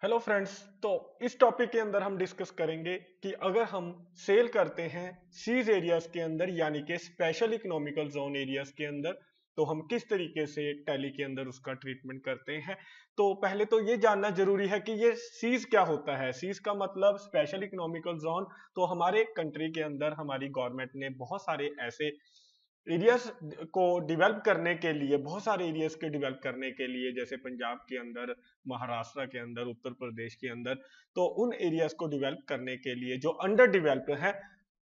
Hello friends. तो इस topic के अंदर हम डिस्कस करेंगे कि अगर हम सेल करते हैं सीज एरियाज के अंदर यानी कि स्पेशल इकोनॉमिकल जोन एरियाज के अंदर, तो हम किस तरीके से टैली के अंदर उसका ट्रीटमेंट करते हैं। तो पहले तो ये जानना जरूरी है कि ये सीज क्या होता है। सीज का मतलब स्पेशल इकोनॉमिकल जोन। तो हमारे कंट्री के अंदर हमारी गवर्नमेंट ने बहुत सारे ऐसे एरियाज को डेवलप करने के लिए, बहुत सारे एरियाज के डेवलप करने के लिए, जैसे पंजाब के अंदर, महाराष्ट्र के अंदर, उत्तर प्रदेश के अंदर, तो उन एरियाज को डेवलप करने के लिए जो अंडर डेवलप्ड है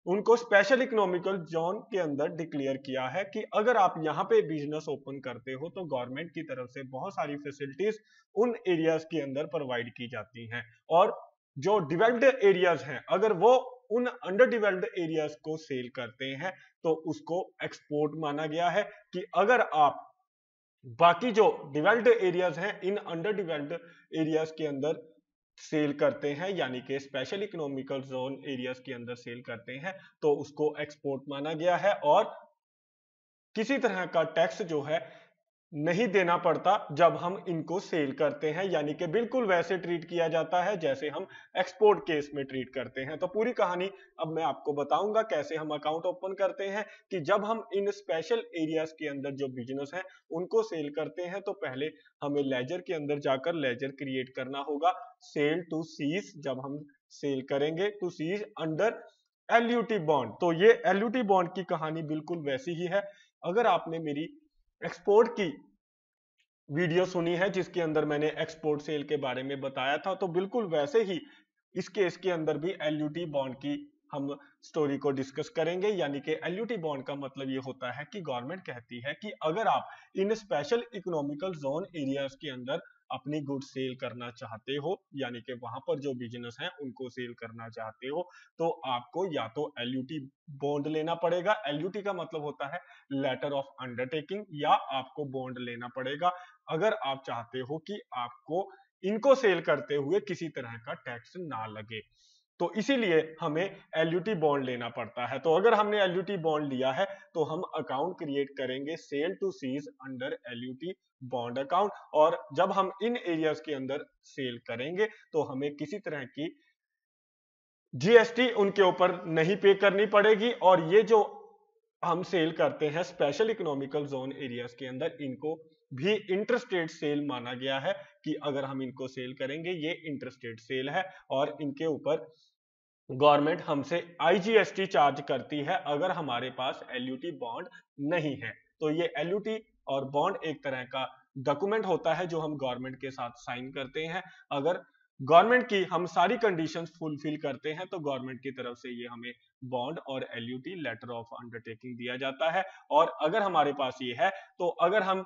उनको स्पेशल इकोनॉमिकल जोन के अंदर डिक्लेयर किया है कि अगर आप यहाँ पे बिजनेस ओपन करते हो तो गवर्नमेंट की तरफ से बहुत सारी फैसिलिटीज उन एरियाज के अंदर प्रोवाइड की जाती हैं। और जो डेवलप्ड एरियाज हैं अगर वो उन अंडर डेवलप्ड एरियाज को सेल करते हैं तो उसको एक्सपोर्ट माना गया है। कि अगर आप बाकी जो डेवलप्ड एरियाज हैं इन अंडर डेवलप्ड एरियाज के अंदर सेल करते हैं यानी कि स्पेशल इकोनॉमिकल जोन एरियाज के अंदर सेल करते हैं तो उसको एक्सपोर्ट माना गया है और किसी तरह का टैक्स जो है नहीं देना पड़ता जब हम इनको सेल करते हैं, यानी कि बिल्कुल वैसे ट्रीट किया जाता है जैसे हम एक्सपोर्ट केस में ट्रीट करते हैं। तो पूरी कहानी अब मैं आपको बताऊंगा कैसे हम अकाउंट ओपन करते हैं। कि जब हम इन स्पेशल एरियाज के अंदर जो बिजनेस है उनको सेल करते हैं तो पहले हमें लेजर के अंदर जाकर लेजर क्रिएट करना होगा। सेल टू सीज जब हम सेल करेंगे to SEZ under LUT bond, तो ये एलयूटी बॉन्ड की कहानी बिल्कुल वैसी ही है। अगर आपने मेरी एक्सपोर्ट की वीडियो सुनी है जिसके अंदर मैंने एक्सपोर्ट सेल के बारे में बताया था, तो बिल्कुल वैसे ही इस केस के अंदर भी एलयूटी बॉन्ड की हम स्टोरी को डिस्कस करेंगे। यानी कि एलयूटी बॉन्ड का मतलब ये होता है कि गवर्नमेंट कहती है कि अगर आप इन स्पेशल इकोनॉमिकल जोन एरियाज के अंदर अपनी गुड्स सेल करना चाहते हो, यानी कि वहां पर जो बिजनेस है उनको सेल करना चाहते हो, तो आपको या तो एलयूटी बॉन्ड लेना पड़ेगा। एलयूटी का मतलब होता है लेटर ऑफ अंडरटेकिंग, या आपको बॉन्ड लेना पड़ेगा अगर आप चाहते हो कि आपको इनको सेल करते हुए किसी तरह का टैक्स ना लगे। तो इसीलिए हमें एलयूटी बॉन्ड लेना पड़ता है। तो अगर हमने एलयूटी बॉन्ड लिया है तो हम अकाउंट क्रिएट करेंगे sale to SEZ under LUT bond account. और जब हम इन एरियाज के अंदर सेल करेंगे तो हमें किसी तरह की जीएसटी उनके ऊपर नहीं पे करनी पड़ेगी। और ये जो हम सेल करते हैं स्पेशल इकोनॉमिकल जोन एरियाज के अंदर, इनको भी इंटरस्टेट सेल माना गया है। कि अगर हम इनको सेल करेंगे ये इंटरस्टेट सेल है और इनके ऊपर गवर्नमेंट हमसे आईजीएसटी चार्ज करती है अगर हमारे पास एलयूटी बॉन्ड नहीं है। तो ये एलयूटी और बॉन्ड एक तरह का डॉक्यूमेंट होता है जो हम गवर्नमेंट के साथ साइन करते हैं। अगर गवर्नमेंट की हम सारी कंडीशंस फुलफिल करते हैं तो गवर्नमेंट की तरफ से ये हमें बॉन्ड और एलयूटी लेटर ऑफ अंडरटेकिंग दिया जाता है। और अगर हमारे पास ये है तो अगर हम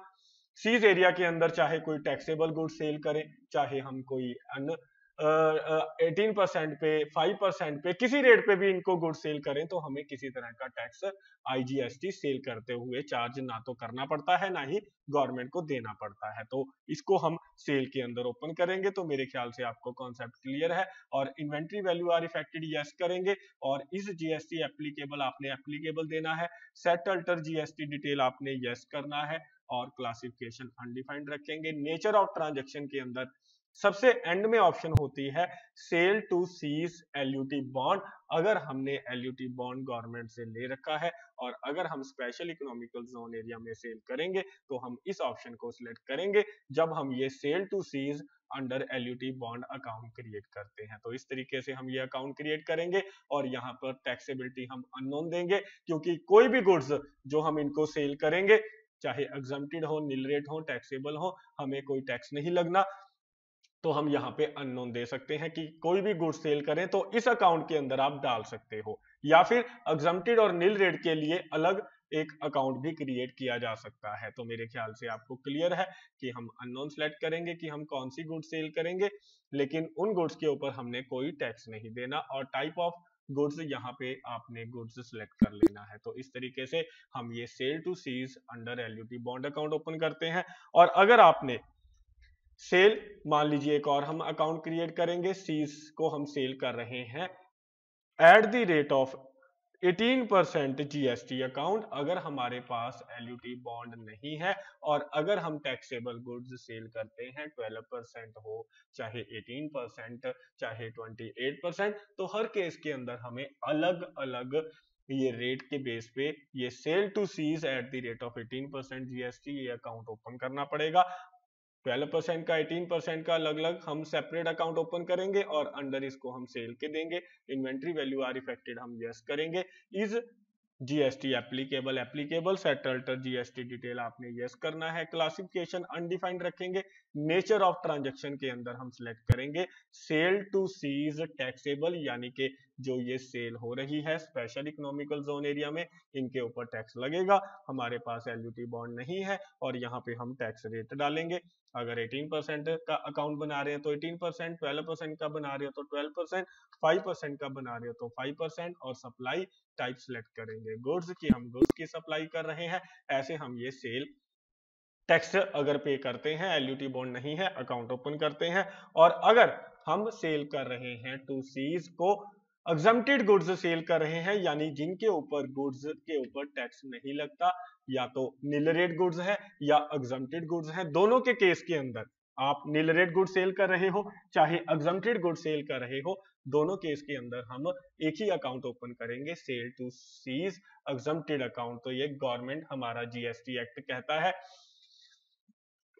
सीज एरिया के अंदर चाहे कोई टैक्सेबल गुड सेल करें, चाहे हम कोई अन्य 18% पे, 5% पे, किसी रेट पे भी इनको गुड सेल करें तो हमें किसी तरह का टैक्स आईजीएसटी सेल करते हुए चार्ज ना तो करना पड़ता है ना ही गवर्नमेंट को देना पड़ता है। तो इसको हम सेल के अंदर ओपन करेंगे। तो मेरे ख्याल से आपको कॉन्सेप्ट क्लियर है। और inventory value are affected yes करेंगे और इस जीएसटी एप्लीकेबल आपने एप्लीकेबल देना है। सेट अल्टर जीएसटी डिटेल आपने यस करना है और क्लासिफिकेशन अनडिफाइंड रखेंगे। नेचर ऑफ ट्रांजैक्शन के अंदर सबसे एंड में ऑप्शन होती है sale to SEZ LUT bond. अगर हमने एलयूटी बॉन्ड गवर्नमेंट से ले रखा है और अगर हम स्पेशल इकोनॉमिकल जोन एरिया में सेल करेंगे तो हम इस ऑप्शन को सिलेक्ट करेंगे जब हम ये sale to SEZ under LUT bond account create करते हैं। तो इस तरीके से हम ये अकाउंट क्रिएट करेंगे और यहाँ पर टैक्सेबिलिटी हम अननोन देंगे क्योंकि कोई भी गुड्स जो हम इनको सेल करेंगे चाहे एग्जम्प्टेड हो, नील रेट हो, टैक्सेबल हो, हमें कोई टैक्स नहीं लगना। तो हम यहाँ पे अननोन दे सकते हैं कि कोई भी गुड्स सेल करें तो इस अकाउंट के अंदर आप डाल सकते हो, या फिर एग्जम्प्टेड और नील रेट के लिए अलग एक अकाउंट भी क्रिएट किया जा सकता है। तो मेरे ख्याल से आपको क्लियर है कि हम अननोन सेलेक्ट करेंगे कि हम कौन सी गुड्स सेल करेंगे, लेकिन उन गुड्स के ऊपर हमने कोई टैक्स नहीं देना। और टाइप ऑफ गुड्स यहाँ पे आपने गुड्स सिलेक्ट कर लेना है। तो इस तरीके से हम ये sale to SEZ under LUT bond account open करते हैं। और अगर आपने सेल, मान लीजिए एक और हम अकाउंट क्रिएट करेंगे, सीज को हम सेल कर रहे हैं eight the rate of 18% GST account अगर हमारे पास एलयूटी बॉन्ड नहीं है, और अगर हम टैक्सेबल गुड्स सेल करते हैं 12% हो चाहे 18% चाहे 28%, तो हर केस के अंदर हमें अलग अलग ये रेट के बेस पे ये sale to SEZ at the rate of 18% GST ये अकाउंट ओपन करना पड़ेगा। 12% का 18% का अलग अलग हम सेपरेट अकाउंट ओपन करेंगे और अंडर इसको हम सेल के देंगे। इन्वेंट्री वैल्यू आर इफेक्टेड हम यस करेंगे। Is GST applicable applicable set alter GST detail आपने यस करना है। क्लासिफिकेशन अनडिफाइंड रखेंगे। नेचर ऑफ ट्रांजैक्शन के अंदर हम सिलेक्ट करेंगे सेल टू सीज टैक्सेबल, यानी कि जो ये सेल हो रही है स्पेशल इकोनॉमिकल जोन एरिया में, इनके ऊपर टैक्स लगेगा। हमारे पास एलयूटी बॉन्ड नहीं है और यहाँ पे हम टैक्स रेट डालेंगे। अगर 18% का अकाउंट बना रहे हैं तो 18%, 12% का बना रहे हो तो 12%, 5% का बना रहे हो तो 5%, और सप्लाई टाइप सिलेक्ट करेंगे गुड्स की, हम गुड्स की सप्लाई कर रहे हैं। ऐसे हम ये सेल टैक्स अगर पे करते हैं, एलयूटी बॉन्ड नहीं है, अकाउंट ओपन करते हैं। और अगर हम सेल कर रहे हैं टू सीज को एग्जम्प्टेड गुड्स सेल कर रहे हैं, यानी जिनके ऊपर गुड्स के ऊपर टैक्स नहीं लगता, या तो नील रेट गुड्स है या एग्जम्प्टेड गुड्स है, दोनों के केस के अंदर आप नील रेट गुड सेल कर रहे हो चाहे एग्जम्प्टेड गुड सेल कर रहे हो, दोनों केस के अंदर हम एक ही अकाउंट ओपन करेंगे sale to SEZ exempted account. तो ये गवर्नमेंट हमारा जीएसटी एक्ट कहता है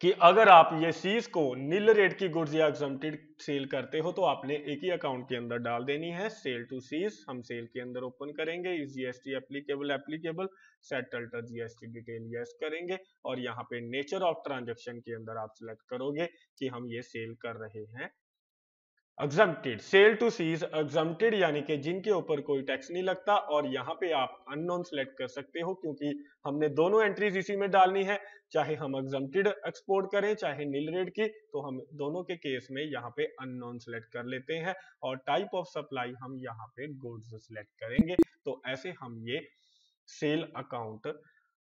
कि अगर आप ये सीज को नील रेट की गुड्स या एग्जम्प्टेड सेल करते हो तो आपने एक ही अकाउंट के अंदर डाल देनी है सेल टू सीज। हम सेल के अंदर ओपन करेंगे इस GST applicable applicable set alter GST detail yes करेंगे, और यहाँ पे नेचर ऑफ ट्रांजैक्शन के अंदर आप सिलेक्ट करोगे कि हम ये सेल कर रहे हैं exempted. Sale to SEZ exempted यानी कि जिनके ऊपर कोई टैक्स नहीं लगता, और यहाँ पे आप अननोन सेलेक्ट कर सकते हो क्योंकि हमने दोनों एंट्रीज इसी में डालनी है, चाहे हम एग्जम्प्टेड एक्सपोर्ट करें चाहे नील रेट की, तो हम दोनों के केस में यहाँ पे अननोन सेलेक्ट कर लेते हैं। और टाइप ऑफ सप्लाई हम यहाँ पे गुड्स सेलेक्ट करेंगे। तो ऐसे हम ये सेल अकाउंट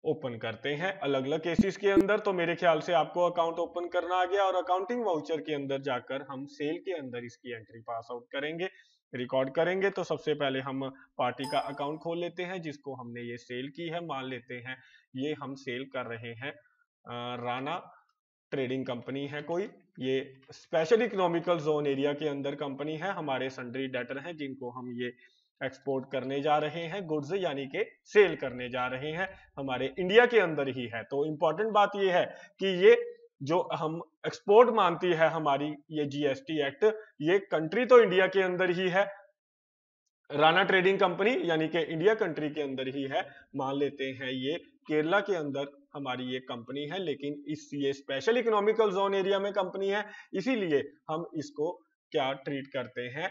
ओपन करते हैं अलग अलग केसेस के अंदर। तो मेरे ख्याल से आपको अकाउंट ओपन करना आ गया, और अकाउंटिंग वाउचर के अंदर जाकर हम सेल के अंदर इसकी एंट्री पास आउट करेंगे, रिकॉर्ड करेंगे। तो सबसे पहले हम पार्टी का अकाउंट खोल लेते हैं जिसको हमने ये सेल की है। मान लेते हैं ये हम सेल कर रहे हैं राणा ट्रेडिंग कंपनी है कोई, ये स्पेशल इकोनॉमिकल जोन एरिया के अंदर कंपनी है। हमारे सन्ड्री डेटर हैं जिनको हम ये एक्सपोर्ट करने जा रहे हैं गुड्स, यानी कि सेल करने जा रहे हैं, हमारे इंडिया के अंदर ही है। तो इंपॉर्टेंट बात ये है कि ये जो हम एक्सपोर्ट मानती है हमारी ये जीएसटी एक्ट, ये कंट्री तो इंडिया के अंदर ही है, राणा ट्रेडिंग कंपनी यानी कि इंडिया कंट्री के अंदर ही है। मान लेते हैं ये केरला के अंदर हमारी ये कंपनी है, लेकिन इस ये स्पेशल इकोनॉमिकल जोन एरिया में कंपनी है, इसीलिए हम इसको क्या ट्रीट करते हैं,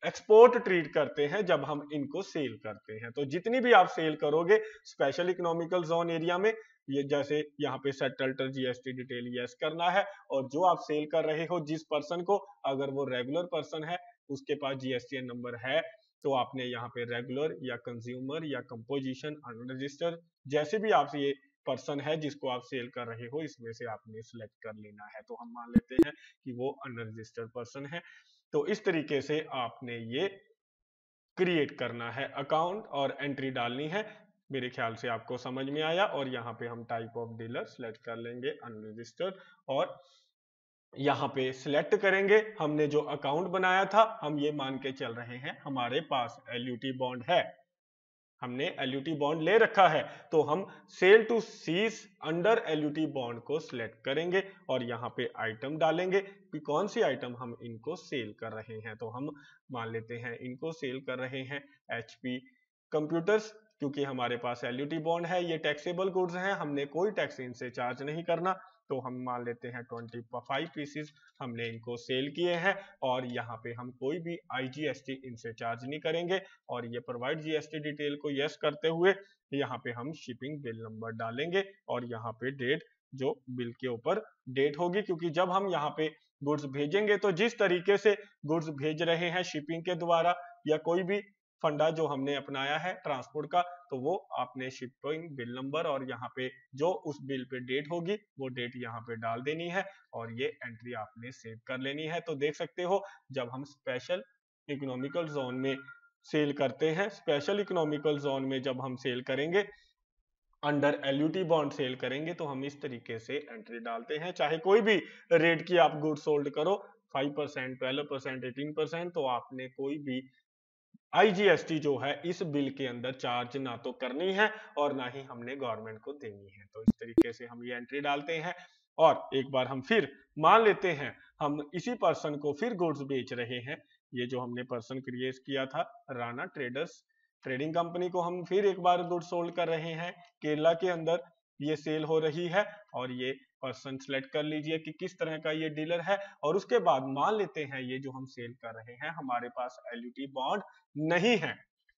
एक्सपोर्ट ट्रीट करते हैं जब हम इनको सेल करते हैं। तो जितनी भी आप सेल करोगे स्पेशल इकोनॉमिकल जोन एरिया में, ये जैसे यहाँ पे सेटल्टर जीएसटी डिटेल यस करना है, और जो आप सेल कर रहे हो जिस पर्सन को, अगर वो रेगुलर पर्सन है उसके पास जीएसटीएन नंबर है, तो आपने यहाँ पे रेगुलर या कंज्यूमर या कंपोजिशन अनरजिस्टर जैसे भी आप ये पर्सन है जिसको आप सेल कर रहे हो इसमें से आपने सिलेक्ट कर लेना है। तो हम मान लेते हैं कि वो अनरजिस्टर्ड पर्सन है। तो इस तरीके से आपने ये क्रिएट करना है अकाउंट और एंट्री डालनी है। मेरे ख्याल से आपको समझ में आया। और यहाँ पे हम टाइप ऑफ डीलर सिलेक्ट कर लेंगे अनरजिस्टर्ड, और यहाँ पे सिलेक्ट करेंगे हमने जो अकाउंट बनाया था, हम ये मान के चल रहे हैं हमारे पास एलयूटी बॉन्ड है, हमने एलयूटी बॉन्ड ले रखा है, तो हम sale to SEZ under LUT bond को सिलेक्ट करेंगे और यहाँ पे आइटम डालेंगे कि कौन सी आइटम हम इनको सेल कर रहे हैं। तो हम मान लेते हैं इनको सेल कर रहे हैं एचपी कंप्यूटर्स, क्योंकि हमारे पास एलयूटी बॉन्ड है, ये टैक्सेबल गुड्स हैं, हमने कोई टैक्स इनसे चार्ज नहीं करना। तो हम मान लेते हैं 25 पीसेस हमने इनको सेल किए हैं, और यहाँ पे हम कोई भी आईजीएसटी इनसे चार्ज नहीं करेंगे। और ये प्रोवाइड जीएसटी डिटेल को यस करते हुए यहाँ पे हम शिपिंग बिल नंबर डालेंगे, और यहाँ पे डेट जो बिल के ऊपर डेट होगी, क्योंकि जब हम यहाँ पे गुड्स भेजेंगे तो जिस तरीके से गुड्स भेज रहे हैं शिपिंग के द्वारा या कोई भी फंडा जो हमने अपनाया है ट्रांसपोर्ट का, तो वो आपने शिपिंग बिल नंबर और यहाँ पे जो उस बिल पे डेट होगी वो डेट यहाँ पे डाल देनी है, और ये एंट्री आपने सेव कर लेनी है। तो देख सकते हो जब हम स्पेशल इकोनॉमिकल जोन में सेल करते हैं स्पेशल इकोनॉमिकल जोन में, जब हम सेल करेंगे अंडर एलयूटी बॉन्ड सेल करेंगे तो हम इस तरीके से एंट्री डालते हैं। चाहे कोई भी रेट की आप गुड सोल्ड करो, 5%, 12%, 18%, तो आपने कोई भी आईजीएसटी जो है इस बिल के अंदर चार्ज ना तो करनी है और ना ही हमने गवर्नमेंट को देनी है। तो इस तरीके से हम ये एंट्री डालते हैं। और एक बार हम फिर मान लेते हैं हम इसी पर्सन को फिर गुड्स बेच रहे हैं। ये जो हमने पर्सन क्रिएट किया था राणा ट्रेडर्स ट्रेडिंग कंपनी को हम फिर एक बार गुड्स सोल्ड कर रहे हैं केरला के अंदर। ये सेल हो रही है और ये पर्सन सेलेक्ट कर लीजिए कि किस तरह का ये डीलर है। और उसके बाद मान लेते हैं ये जो हम सेल कर रहे हैं हमारे पास एलयूटी बॉन्ड नहीं है।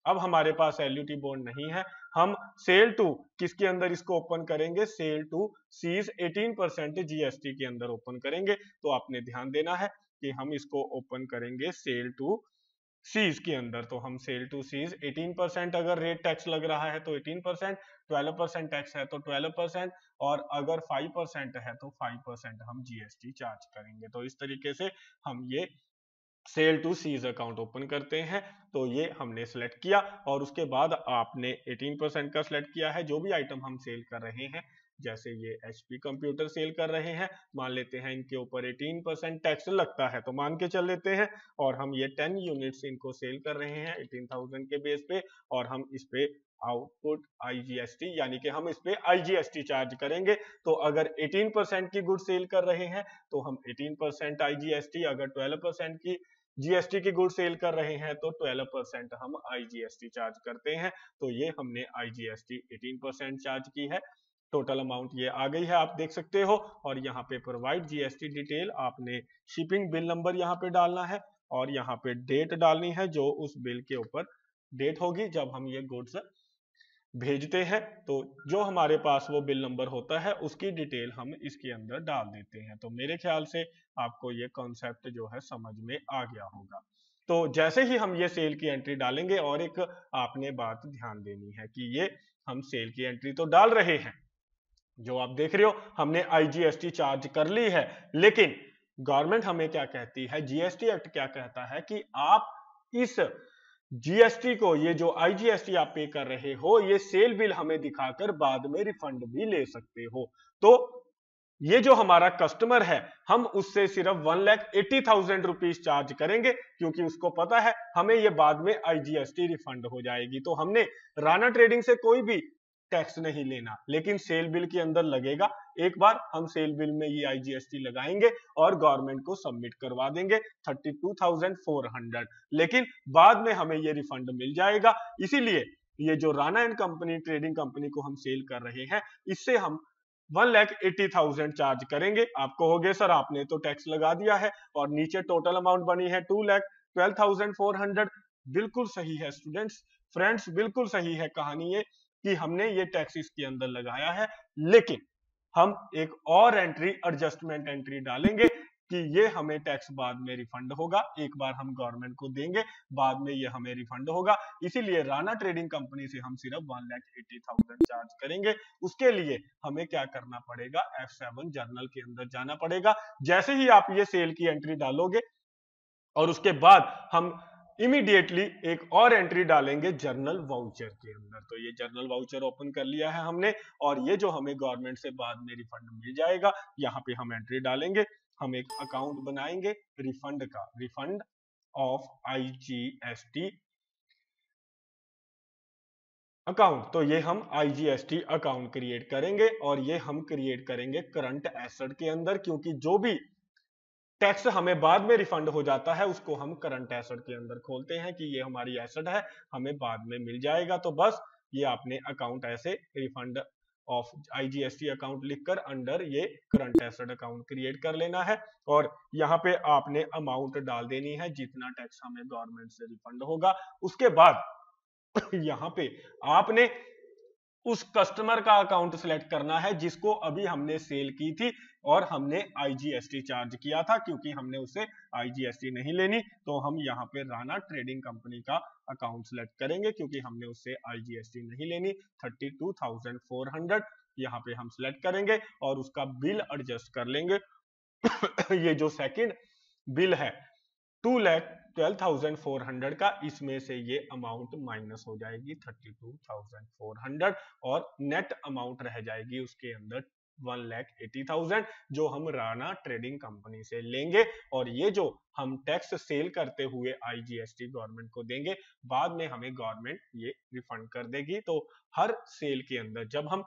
अब हमारे पास एलयूटी बॉन्ड नहीं है, हम सेल टू किसके अंदर इसको ओपन करेंगे, सेल टू सीज 18% जीएसटी के अंदर ओपन करेंगे। तो आपने ध्यान देना है कि हम इसको ओपन करेंगे सेल टू सीज के अंदर। तो हम सेल टू सीज 18%, अगर रेट टैक्स लग रहा है तो 18%, 12% टैक्स है तो 12%, और अगर 5% है तो 5% हम जीएसटी चार्ज करेंगे। तो इस तरीके से हम ये sale to SEZ account open करते हैं। तो ये हमने सेलेक्ट किया और उसके बाद आपने 18% का सेलेक्ट किया है। जो भी आइटम हम सेल कर रहे हैं, जैसे ये एचपी कंप्यूटर सेल कर रहे हैं, मान लेते हैं इनके ऊपर 18% टैक्स लगता है, तो मान के चल लेते हैं, और हम ये 10 यूनिट्स इनको सेल कर रहे हैं 18,000 के बेस पे, और हम इस पे आउटपुट आईजीएसटी यानी कि हम इस पे आईजीएसटी चार्ज करेंगे। तो अगर 18% की गुड सेल कर रहे हैं तो हम 18% आईजीएसटी, अगर 12% की जीएसटी की गुड सेल कर रहे हैं तो 12% हम आईजीएसटी चार्ज करते हैं। तो ये हमने आईजीएसटी 18% चार्ज की है। टोटल अमाउंट ये आ गई है, आप देख सकते हो। और यहाँ पे प्रोवाइड जीएसटी डिटेल, आपने शिपिंग बिल नंबर यहाँ पे डालना है और यहाँ पे डेट डालनी है जो उस बिल के ऊपर डेट होगी जब हम ये गुड्स भेजते हैं। तो जो हमारे पास वो बिल नंबर होता है उसकी डिटेल हम इसके अंदर डाल देते हैं। तो मेरे ख्याल से आपको ये कॉन्सेप्ट जो है समझ में आ गया होगा। तो जैसे ही हम ये सेल की एंट्री डालेंगे, और एक आपने बात ध्यान देनी है कि ये हम सेल की एंट्री तो डाल रहे हैं, जो आप देख रहे हो हमने आईजीएसटी चार्ज कर ली है, लेकिन गवर्नमेंट हमें क्या कहती है, जीएसटी एक्ट क्या कहता है कि आप इस जीएसटी को, ये जो आईजीएसटी आप पे कर रहे हो, ये सेल बिल हमें दिखाकर बाद में रिफंड भी ले सकते हो। तो ये जो हमारा कस्टमर है, हम उससे सिर्फ 1,80,000 रुपीज चार्ज करेंगे, क्योंकि उसको पता है हमें ये बाद में आईजीएसटी रिफंड हो जाएगी। तो हमने राणा ट्रेडिंग से कोई भी टैक्स नहीं लेना, लेकिन सेल बिल के अंदर लगेगा। एक बार हम सेल बिल में ये आईजीएसटी लगाएंगे और गवर्नमेंट को सबमिट करवा देंगे 32,400, लेकिन बाद में हमें ये रिफंड मिल जाएगा। इसीलिए ये जो Rana and company trading company को हम सेल कर रहे हैं, इससे हम 1,80,000 चार्ज करेंगे। आपको हो गए सर आपने तो टैक्स लगा दिया है, और नीचे टोटल अमाउंट बनी है 2,12,400। बिल्कुल सही है स्टूडेंट्स, फ्रेंड्स, बिल्कुल सही है कहानी ये कि हमने ये टैक्स इसके अंदर लगाया है, लेकिन हम एक और एंट्री, एडजस्टमेंट एंट्री डालेंगे कि ये हमें टैक्स बाद में रिफंड होगा। एक बार हम गवर्नमेंट को देंगे, बाद में ये हमें रिफंड होगा। इसीलिए राणा ट्रेडिंग कंपनी से हम सिर्फ 1,80,000 चार्ज करेंगे। उसके लिए हमें क्या करना पड़ेगा, F7 जर्नल के अंदर जाना पड़ेगा। जैसे ही आप ये सेल की एंट्री डालोगे, और उसके बाद हम इमीडिएटली एक और एंट्री डालेंगे जर्नल वाउचर के अंदर। तो ये जर्नल वाउचर ओपन कर लिया है हमने, और ये जो हमें गवर्नमेंट से बाद में रिफंड मिल जाएगा, यहाँ पे हम एंट्री डालेंगे। हम एक अकाउंट बनाएंगे रिफंड का, रिफंड ऑफ आईजीएसटी अकाउंट। तो ये हम आईजीएसटी अकाउंट क्रिएट करेंगे, और ये हम क्रिएट करेंगे करंट एसेट के अंदर, क्योंकि जो भी टैक्स हमें बाद में रिफंड हो जाता है उसको हम करंट एसेट के अंदर खोलते हैं कि ये हमारी एसेट है, हमें बाद में मिल जाएगा। तो बस ये आपने अकाउंट ऐसे रिफंड ऑफ आईजीएसटी अकाउंट लिखकर अंडर ये करंट एसेट अकाउंट क्रिएट कर लेना है, और यहाँ पे आपने अमाउंट डाल देनी है जितना टैक्स हमें गवर्नमेंट से रिफंड होगा। उसके बाद यहाँ पे आपने उस कस्टमर का अकाउंट सिलेक्ट करना है जिसको अभी हमने सेल की थी और हमने आईजीएसटी चार्ज किया था, क्योंकि हमने उसे आईजीएसटी नहीं लेनी। तो हम यहाँ पे राणा ट्रेडिंग कंपनी का अकाउंट सिलेक्ट करेंगे, क्योंकि हमने उससे आईजीएसटी नहीं लेनी। 32,400 यहाँ पे हम सिलेक्ट करेंगे और उसका बिल एडजस्ट कर लेंगे। ये जो सेकंड बिल है 12,400 का, इसमें से ये अमाउंट माइनस हो जाएगी 32,400 और नेट अमाउंट रह जाएगी उसके अंदर 1,80,000 जो हम राणा ट्रेडिंग कंपनी से लेंगे और ये जो हम टैक्स सेल करते हुए आईजीएसटी गवर्नमेंट को देंगे, बाद में हमें गवर्नमेंट ये रिफंड कर देगी। तो हर सेल के अंदर जब हम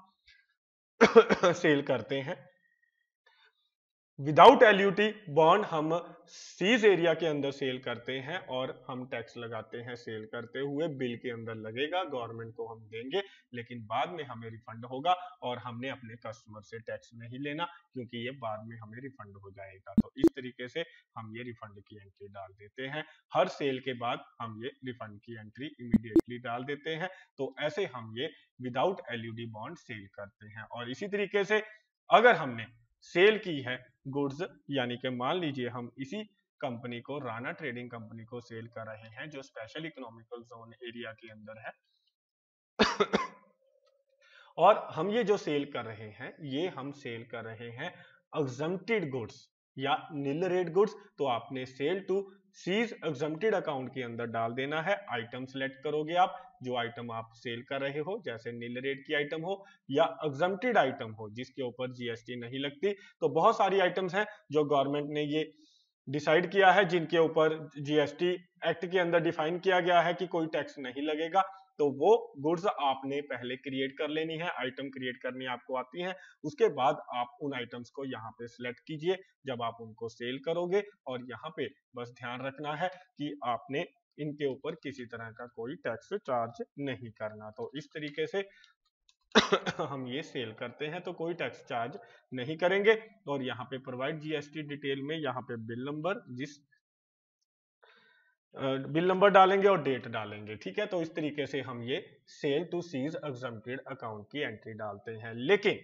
सेल करते हैं विदाउट एलयूटी बॉन्ड हम सीज एरिया के अंदर सेल करते हैं और हम टैक्स लगाते हैं सेल करते हुए, बिल के अंदर लगेगा, गवर्नमेंट को हम देंगे, लेकिन बाद में हमें रिफंड होगा और हमने अपने कस्टमर से टैक्स नहीं लेना क्योंकि ये बाद में हमें रिफंड हो जाएगा। तो इस तरीके से हम ये रिफंड की एंट्री डाल देते हैं। हर सेल के बाद हम ये रिफंड की एंट्री इमीडिएटली डाल देते हैं। तो ऐसे हम ये विदाउट एलयूडी बॉन्ड सेल करते हैं। और इसी तरीके से अगर हमने सेल की है गुड्स, यानी कि मान लीजिए हम इसी कंपनी को, राणा ट्रेडिंग कंपनी को सेल कर रहे हैं जो स्पेशल इकोनॉमिकल जोन एरिया के अंदर है और हम ये जो सेल कर रहे हैं ये हम सेल कर रहे हैं एग्जम्प्टेड गुड्स या नील रेट गुड्स। तो आपने sale to SEZ exempted account के अंदर डाल देना है। आइटम सिलेक्ट करोगे आप, जो आइटम आप सेल कर रहे हो, जैसे नील रेट की आइटम हो या एग्जम्प्टेड आइटम हो जिसके ऊपर जीएसटी नहीं लगती। तो बहुत सारी आइटम्स हैं जो गवर्नमेंट ने ये डिसाइड किया है जिनके ऊपर जीएसटी एक्ट के अंदर डिफाइन किया गया है कि कोई टैक्स नहीं लगेगा। तो वो गुड्स आपने पहले क्रिएट कर लेनी है, आइटम क्रिएट करनी आपको आती है, उसके बाद आप उन आइटम्स को यहाँ पे सिलेक्ट कीजिए जब आप उनको सेल करोगे। और यहाँ पे बस ध्यान रखना है कि आपने इनके ऊपर किसी तरह का कोई टैक्स चार्ज नहीं करना। तो इस तरीके से हम ये सेल करते हैं तो कोई टैक्स चार्ज नहीं करेंगे। और यहाँ पे प्रोवाइड जीएसटी डिटेल में यहाँ पे बिल नंबर, जिस बिल नंबर डालेंगे और डेट डालेंगे, ठीक है। तो इस तरीके से हम ये sale to SEZ exempted account की एंट्री डालते हैं। लेकिन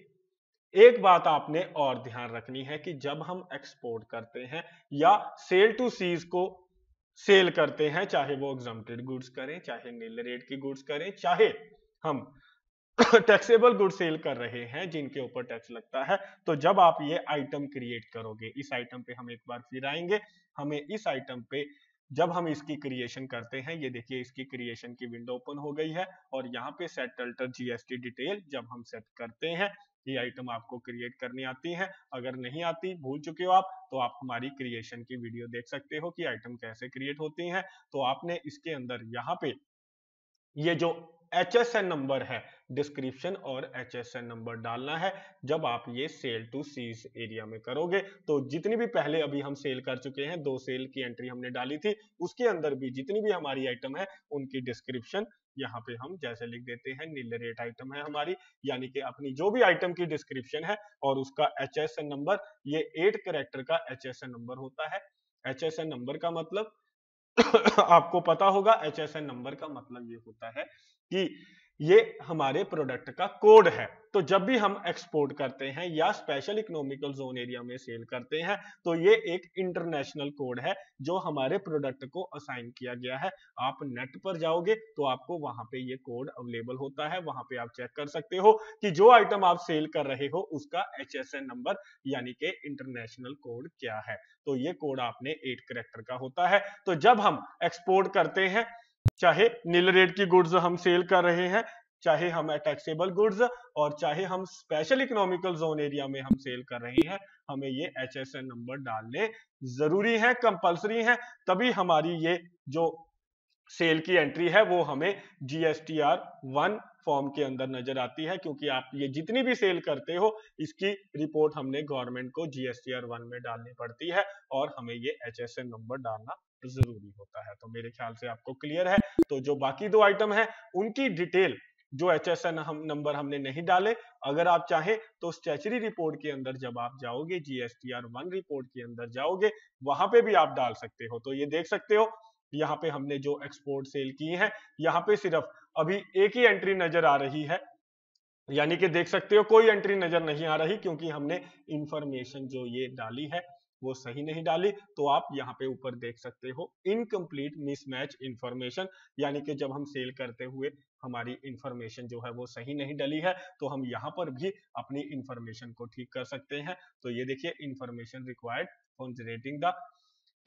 एक बात आपने और ध्यान रखनी है कि जब हम एक्सपोर्ट करते हैं या सेल टू सीज को सेल करते हैं, चाहे वो एग्जम्प्टेड गुड्स करें, चाहे नील रेट की गुड्स करें, चाहे हम टैक्सेबल गुड सेल कर रहे हैं जिनके ऊपर टैक्स लगता है, तो जब आप ये आइटम क्रिएट करोगे, इस आइटम पे हम एक बार फिर आएंगे, हमें इस आइटम पे जब हम इसकी क्रिएशन करते हैं, ये देखिए इसकी क्रिएशन की विंडो ओपन हो गई है और यहाँ पे सेट अल्टर जीएसटी डिटेल जब हम सेट करते हैं, ये आइटम आपको क्रिएट करनी आती है। अगर नहीं आती, भूल चुके हो आप, तो आप हमारी क्रिएशन की वीडियो देख सकते हो कि आइटम कैसे क्रिएट होती हैं। तो आपने इसके अंदर यहाँ पे ये जो HSN नंबर है, डिस्क्रिप्शन और HSN नंबर डालना है जब आप ये सेल टू सीज एरिया में करोगे। तो जितनी भी पहले अभी हम सेल कर चुके हैं, 2 सेल की एंट्री हमने डाली थी, उसके अंदर भी जितनी भी हमारी आइटम है उनकी डिस्क्रिप्शन यहाँ पे हम जैसे लिख देते हैं, नील रेट आइटम है हमारी, यानी कि अपनी जो भी आइटम की डिस्क्रिप्शन है और उसका HSN नंबर, ये 8 कैरेक्टर का HSN नंबर होता है। HSN नंबर का मतलब आपको पता होगा, HSN नंबर का मतलब ये होता है कि ये हमारे प्रोडक्ट का कोड है। तो जब भी हम एक्सपोर्ट करते हैं या स्पेशल इकोनॉमिकल जोन एरिया में सेल करते हैं, तो ये एक इंटरनेशनल कोड है जो हमारे प्रोडक्ट को असाइन किया गया है। आप नेट पर जाओगे तो आपको वहां पे ये कोड अवेलेबल होता है, वहां पे आप चेक कर सकते हो कि जो आइटम आप सेल कर रहे हो उसका HSN नंबर यानी कि इंटरनेशनल कोड क्या है। तो ये कोड आपने 8 कैरेक्टर का होता है। तो जब हम एक्सपोर्ट करते हैं, चाहे नील रेट की गुड्स हम सेल कर रहे हैं, चाहे हम टैक्सेबल गुड्स और चाहे हम स्पेशल इकोनॉमिकल जोन एरिया में हम सेल कर रहे हैं, हमें ये HSN नंबर डालने जरूरी है, कंपलसरी है। तभी हमारी ये जो सेल की एंट्री है वो हमें GSTR 1 फॉर्म के अंदर नजर आती है, क्योंकि आप ये जितनी भी सेल करते हो इसकी रिपोर्ट हमने गवर्नमेंट को GSTR 1 में डालनी पड़ती है और हमें ये HSN नंबर डालना जरूरी होता है। तो मेरे ख्याल से आपको क्लियर है। तो जो बाकी 2 आइटम है उनकी डिटेल, जो HSN नंबर हमने नहीं डाले, अगर आप चाहें तो स्टैच्यूटरी रिपोर्ट के अंदर जब आप जाओगे, GSTR 1 रिपोर्ट के अंदर जाओगे, वहां पे भी आप डाल सकते हो। तो ये देख सकते हो यहाँ पे हमने जो एक्सपोर्ट सेल की है, यहाँ पे सिर्फ अभी एक ही एंट्री नजर आ रही है, यानी कि देख सकते हो कोई एंट्री नजर नहीं आ रही, क्योंकि हमने इंफॉर्मेशन जो ये डाली है वो सही नहीं डाली। तो आप यहाँ पे ऊपर देख सकते हो इनकम्प्लीट मिसमैच इंफॉर्मेशन, यानी कि जब हम सेल करते हुए हमारी इंफॉर्मेशन जो है वो सही नहीं डली है, तो हम यहाँ पर भी अपनी इंफॉर्मेशन को ठीक कर सकते हैं। तो ये देखिए, information required for generating the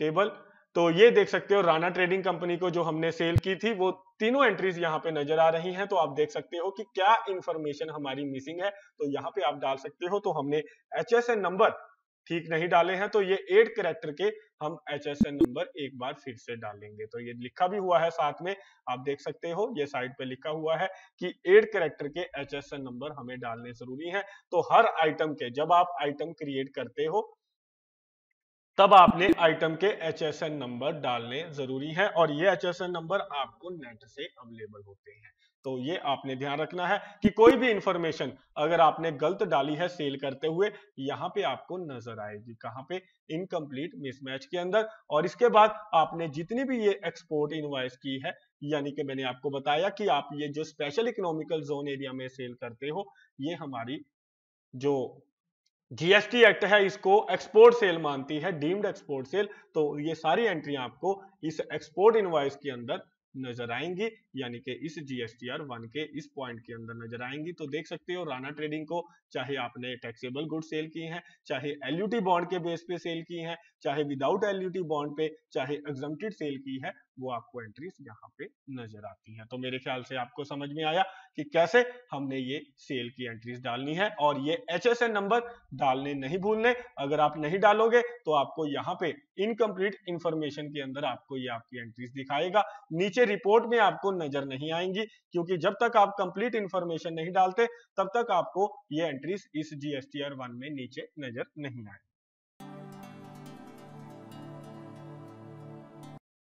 table तो ये देख सकते हो राणा ट्रेडिंग कंपनी को जो हमने सेल की थी वो तीनों एंट्रीज यहाँ पे नजर आ रही हैं। तो आप देख सकते हो कि क्या इंफॉर्मेशन हमारी मिसिंग है, तो यहाँ पे आप डाल सकते हो। तो हमने HSN नंबर ठीक नहीं डाले हैं, तो ये 8 कैरेक्टर के हम HSN नंबर एक बार फिर से डालेंगे। तो ये लिखा भी हुआ है साथ में, आप देख सकते हो ये साइड पे लिखा हुआ है कि 8 कैरेक्टर के HSN नंबर हमें डालने जरूरी है। तो हर आइटम के, जब आप आइटम क्रिएट करते हो तब आपने आइटम के HSN नंबर डालने जरूरी है, और ये HSN नंबर आपको नेट से अवेलेबल होते हैं। तो ये आपने ध्यान रखना है कि कोई भी इंफॉर्मेशन अगर आपने गलत डाली है सेल करते हुए, यहाँ पे आपको नजर आएगी कहाँ पे, इनकम्प्लीट मिसमैच के अंदर। और इसके बाद आपने जितनी भी ये एक्सपोर्ट इनवॉइस की है, यानी कि मैंने आपको बताया कि आप ये जो स्पेशल इकोनॉमिकल जोन एरिया में सेल करते हो, ये हमारी जो GST एक्ट है इसको एक्सपोर्ट सेल मानती है, डीम्ड एक्सपोर्ट सेल। तो ये सारी एंट्री आपको इस एक्सपोर्ट इनवॉइस के अंदर नजर आएंगी, यानी कि इस GSTR 1 के इस पॉइंट के अंदर नजर आएंगी। तो देख सकते हो राणा ट्रेडिंग को चाहे आपने टैक्सेबल गुड सेल की हैं, चाहे LUT बॉन्ड के बेस पे सेल की हैं, चाहे विदाउट LUT बॉन्ड पे, चाहे एग्जम्प्टेड सेल की है, वो आपको एंट्रीज यहाँ पे नजर आती हैं। तो मेरे ख्याल से आपको समझ में आया कि कैसे हमने ये सेल की एंट्रीज डालनी है, और ये HSN नंबर डालने नहीं भूलने। अगर आप नहीं डालोगे तो आपको यहाँ पे इनकम्प्लीट इंफॉर्मेशन के अंदर आपको ये आपकी एंट्रीज दिखाएगा, नीचे रिपोर्ट में आपको नजर नहीं आएंगी, क्योंकि जब तक आप कंप्लीट इंफॉर्मेशन नहीं डालते तब तक आपको ये एंट्रीज इस GSTR 1 में नीचे नजर नहीं आएगी।